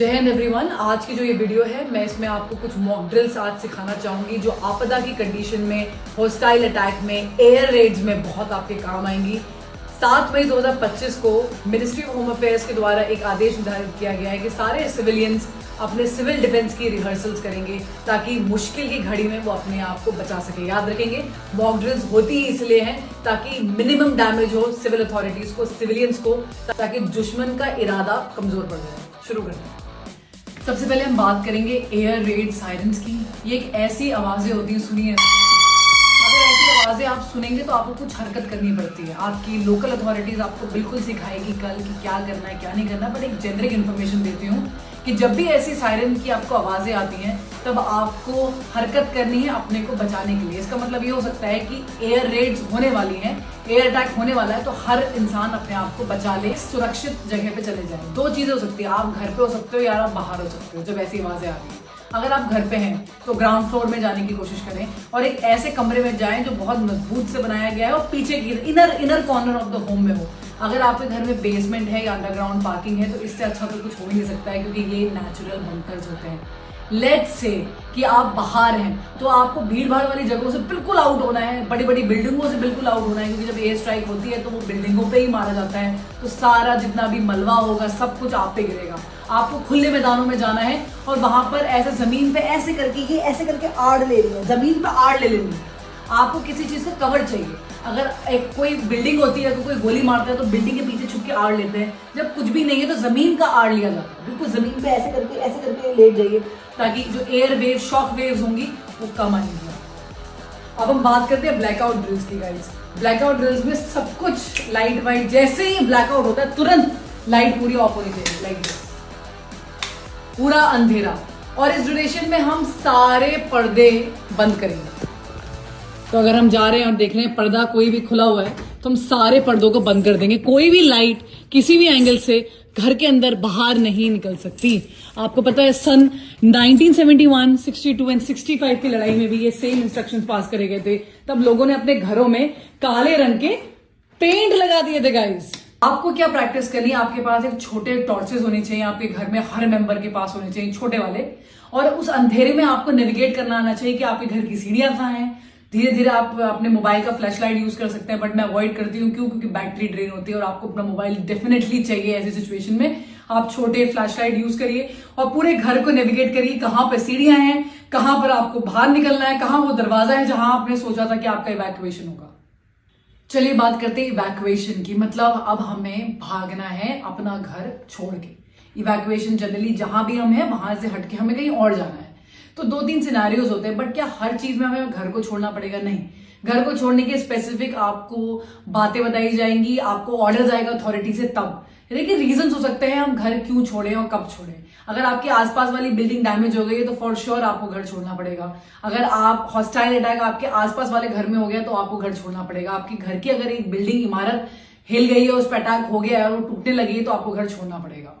जय हिंद एवरीवन। आज की जो ये वीडियो है मैं इसमें आपको कुछ मॉक ड्रिल्स आज सिखाना चाहूंगी जो आपदा की कंडीशन में, हॉस्टाइल अटैक में, एयर रेड्स में बहुत आपके काम आएंगी। 7 मई 2025 को मिनिस्ट्री ऑफ होम अफेयर्स के द्वारा एक आदेश निर्धारित किया गया है कि सारे सिविलियंस अपने सिविल डिफेंस की रिहर्सल्स करेंगे ताकि मुश्किल की घड़ी में वो अपने आप को बचा सके। याद रखेंगे मॉक ड्रिल्स होती ही इसलिए हैं ताकि मिनिमम डैमेज हो सिविल अथॉरिटीज को, सिविलियंस को, ताकि दुश्मन का इरादा कमजोर पड़ जाए। शुरू करते हैं। सबसे पहले हम बात करेंगे एयर रेड सायरन्स की। ये एक ऐसी आवाजें होती हैं, सुनिए, अगर ऐसी आवाजें आप सुनेंगे तो आपको कुछ हरकत करनी पड़ती है। आपकी लोकल अथॉरिटीज आपको बिल्कुल सिखाएगी कल कि क्या करना है क्या नहीं करना, बट एक जेनरिक इन्फॉर्मेशन देती हूँ कि जब भी ऐसी सायरन की आपको आवाजें आती हैं तब आपको हरकत करनी है अपने को बचाने के लिए। इसका मतलब ये हो सकता है कि एयर रेड्स होने वाली हैं, एयर अटैक होने वाला है, तो हर इंसान अपने आप को बचा ले, सुरक्षित जगह पे चले जाए। 2 चीजें हो सकती है, आप घर पे हो सकते हो या आप बाहर हो सकते हो जब ऐसी आवाजें आती हैं। अगर आप घर पे हैं तो ग्राउंड फ्लोर में जाने की कोशिश करें और एक ऐसे कमरे में जाएं जो बहुत मजबूत से बनाया गया है और पीछे की inner corner of the home में हो। अगर आपके घर में बेसमेंट है या अंडरग्राउंड पार्किंग है तो इससे अच्छा तो कुछ हो ही नहीं सकता है, क्योंकि ये नेचुरल बंकर्स होते हैं। लेट्स से कि आप बाहर हैं तो आपको भीड़ भाड़ वाली जगहों से बिल्कुल आउट होना है, बड़ी बड़ी बिल्डिंगों से बिल्कुल आउट होना है, क्योंकि जब एयर स्ट्राइक होती है तो वो बिल्डिंगों पे ही मारा जाता है, तो सारा जितना भी मलबा होगा सब कुछ आप पे गिरेगा। आपको खुले मैदानों में जाना है और वहां पर ऐसे जमीन पे ऐसे करके आड़ ले रही है, जमीन पे आड़ ले लेनी है। आपको किसी चीज का कवर चाहिए। अगर एक कोई बिल्डिंग होती है तो कोई गोली मारता है तो बिल्डिंग के पीछे छुप के आड़ लेते हैं। जब कुछ भी नहीं है तो जमीन का आड़ लिया जाता है। बिल्कुल जमीन पे ऐसे करके लेट जाइए ताकि जो एयर वेव, शॉक वेव्स होंगी वो कम आएंगी। अब हम बात करते हैं ब्लैकआउट ड्रिल्स की गाइस। ब्लैकआउट ड्रिल्स में सब कुछ लाइट वाइट, जैसे ही ब्लैकआउट होता है तुरंत लाइट पूरी ऑफ होनी चाहिए, लाइक पूरा अंधेरा। और इस ड्यूरेशन में हम सारे पर्दे बंद करेंगे। तो अगर हम जा रहे हैं और देख रहे हैं पर्दा कोई भी खुला हुआ है तो हम सारे पर्दों को बंद कर देंगे। कोई भी लाइट किसी भी एंगल से घर के अंदर बाहर नहीं निकल सकती। आपको पता है सन 1971, 62 एंड 65 की लड़ाई में भी ये सेम इंस्ट्रक्शंस पास करे गए थे। तब लोगों ने अपने घरों में काले रंग के पेंट लगा दिए थे गाइस। आपको क्या प्रैक्टिस करनी है, आपके पास एक छोटे टॉर्चेस होने चाहिए, आपके घर में हर मेंबर के पास होने चाहिए छोटे वाले, और उस अंधेरे में आपको नेविगेट करना आना चाहिए कि आपके घर की सीढ़ियां कहाँ हैं। धीरे धीरे आप अपने मोबाइल का फ्लैश लाइट यूज कर सकते हैं, बट मैं अवॉइड करती हूँ। क्यों? क्योंकि बैटरी ड्रेन होती है और आपको अपना मोबाइल डेफिनेटली चाहिए ऐसी सिचुएशन में। आप छोटे फ्लैश लाइट यूज करिए और पूरे घर को नेविगेट करिए, कहाँ पे सीढ़ियां हैं, कहाँ पर आपको बाहर निकलना है, कहाँ वो दरवाजा है जहां आपने सोचा था कि आपका इवैक्यूएशन होगा। चलिए बात करते हैं इवैक्यूएशन की। मतलब अब हमें भागना है अपना घर छोड़ के। इवैक्यूएशन जनरली जहां भी हम हैं वहां से हटके हमें कहीं और जाना है। तो 2-3 सिनेरियोज होते हैं, बट क्या हर चीज में हमें घर को छोड़ना पड़ेगा? नहीं। घर को छोड़ने के स्पेसिफिक आपको बातें बताई जाएंगी, आपको ऑर्डर आएगा अथॉरिटी से तब। देखिए रीजंस हो सकते हैं हम घर क्यों छोड़ें और कब छोड़ें। अगर आपके आसपास वाली बिल्डिंग डैमेज हो गई है तो फॉर श्योर आपको घर छोड़ना पड़ेगा। अगर आप हॉस्टाइल अटैक आपके आसपास वाले घर में हो गया तो आपको घर छोड़ना पड़ेगा। आपके घर की अगर एक बिल्डिंग, इमारत हिल गई है, उस पर अटैक हो गया है और वो टूटने लगी है तो आपको घर छोड़ना पड़ेगा।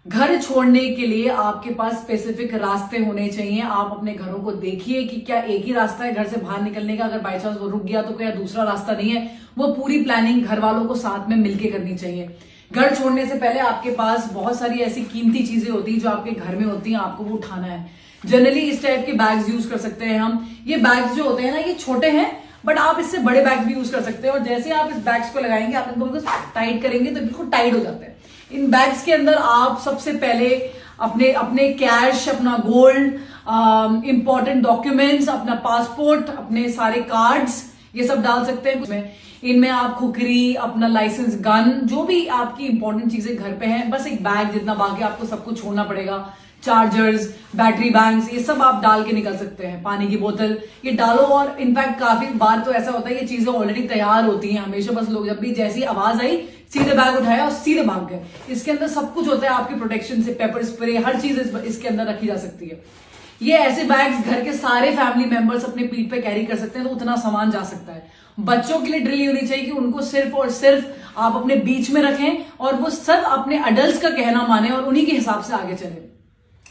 घर छोड़ने के लिए आपके पास स्पेसिफिक रास्ते होने चाहिए। आप अपने घरों को देखिए कि क्या एक ही रास्ता है घर से बाहर निकलने का, अगर बाई चांस वो रुक गया तो क्या दूसरा रास्ता नहीं है। वो पूरी प्लानिंग घर वालों को साथ में मिलकर करनी चाहिए। घर छोड़ने से पहले आपके पास बहुत सारी ऐसी कीमती चीजें होती हैं जो आपके घर में होती हैं, आपको वो उठाना है। जनरली इस टाइप के बैग्स यूज कर सकते हैं हम। ये बैग्स जो होते हैं ना, ये छोटे हैं बट आप इससे बड़े बैग भी यूज कर सकते हैं। और जैसे आप इस बैग्स को लगाएंगे, आप इनको बिल्कुल टाइट करेंगे तो बिल्कुल टाइट हो जाते हैं। इन बैग्स के अंदर आप सबसे पहले अपने कैश, अपना गोल्ड, इंपॉर्टेंट डॉक्यूमेंट्स, अपना पासपोर्ट, अपने सारे कार्ड्स, ये सब डाल सकते हैं। इनमें आप खुकरी, अपना लाइसेंस, गन, जो भी आपकी इंपॉर्टेंट चीजें घर पे हैं, बस एक बैग जितना, बाकी आपको सब कुछ छोड़ना पड़ेगा। चार्जर्स, बैटरी बैंक्स, ये सब आप डाल के निकल सकते हैं। पानी की बोतल ये डालो। और इनफैक्ट काफी बार तो ऐसा होता है ये चीजें ऑलरेडी तैयार होती हैं हमेशा, बस लोग जब भी जैसी आवाज आई सीधे बैग उठाया और सीधे भाग गए। इसके अंदर सब कुछ होता है आपकी प्रोटेक्शन से, पेपर स्प्रे, हर चीज इसके अंदर रखी जा सकती है। ये ऐसे बैग्स घर के सारे फैमिली मेंबर्स अपने पीठ पे कैरी कर सकते हैं, तो उतना सामान जा सकता है। बच्चों के लिए ड्रिल होनी चाहिए कि उनको सिर्फ और सिर्फ आप अपने बीच में रखें और वो सब अपने अडल्ट्स का कहना माने और उन्हीं के हिसाब से आगे चले।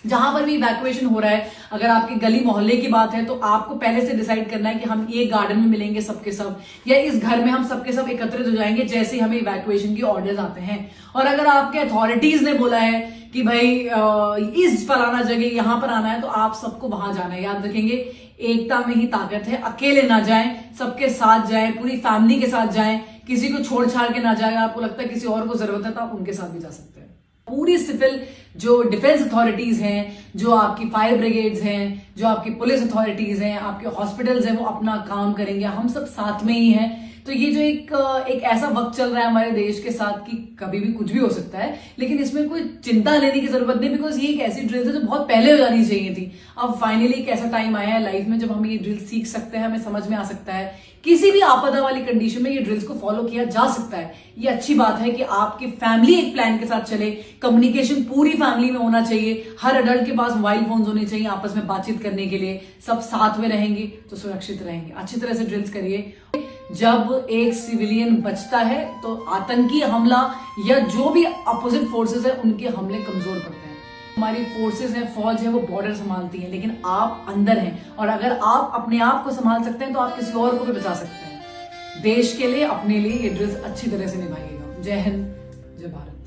जहां पर भी इवैक्यूएशन हो रहा है, अगर आपकी गली मोहल्ले की बात है तो आपको पहले से डिसाइड करना है कि हम ये गार्डन में मिलेंगे सबके सब, या इस घर में हम सबके सब एकत्रित हो जाएंगे जैसे हमें इवैक्यूएशन की ऑर्डर्स आते हैं। और अगर आपके अथॉरिटीज ने बोला है कि भाई इस फलाना जगह यहां पर आना है तो आप सबको वहां जाना है। याद रखेंगे, एकता में ही ताकत है। अकेले ना जाएं, सबके साथ जाएं, पूरी फैमिली के साथ जाएं, किसी को छोड़ छाड़ के ना जाएं। आपको लगता है किसी और को जरूरत है तो आप उनके साथ भी जा सकते हैं। पूरी सिविल जो डिफेंस अथॉरिटीज हैं, जो आपकी फायर ब्रिगेड्स हैं, जो आपकी पुलिस अथॉरिटीज हैं, आपके हॉस्पिटल्स हैं, वो अपना काम करेंगे। हम सब साथ में ही हैं। तो ये जो एक ऐसा वक्त चल रहा है हमारे देश के साथ कि कभी भी कुछ भी हो सकता है, लेकिन इसमें कोई चिंता लेने की जरूरत नहीं, बिकॉज ये एक ऐसी ड्रिल है जो बहुत पहले हो जानी चाहिए थी। अब फाइनली एक ऐसा टाइम आया है लाइफ में जब हम ये ड्रिल सीख सकते हैं, हमें समझ में आ सकता है। किसी भी आपदा वाली कंडीशन में ये ड्रिल्स को फॉलो किया जा सकता है। ये अच्छी बात है कि आपकी फैमिली एक प्लान के साथ चले। कम्युनिकेशन पूरी फैमिली में होना चाहिए। हर अडल्ट के पास मोबाइल फोन होने चाहिए आपस में बातचीत करने के लिए। सब साथ में रहेंगे तो सुरक्षित रहेंगे। अच्छी तरह से ड्रिल्स करिए। जब एक सिविलियन बचता है तो आतंकी हमला या जो भी अपोजिट फोर्सेस है उनके हमले कमजोर पड़ते हैं। हमारी फोर्सेस है, फौज है, वो बॉर्डर संभालती है, लेकिन आप अंदर हैं और अगर आप अपने आप को संभाल सकते हैं तो आप किसी और को भी बचा सकते हैं। देश के लिए, अपने लिए ये ड्रिल्स अच्छी तरह से निभाइएगा। जय हिंद, जय भारत।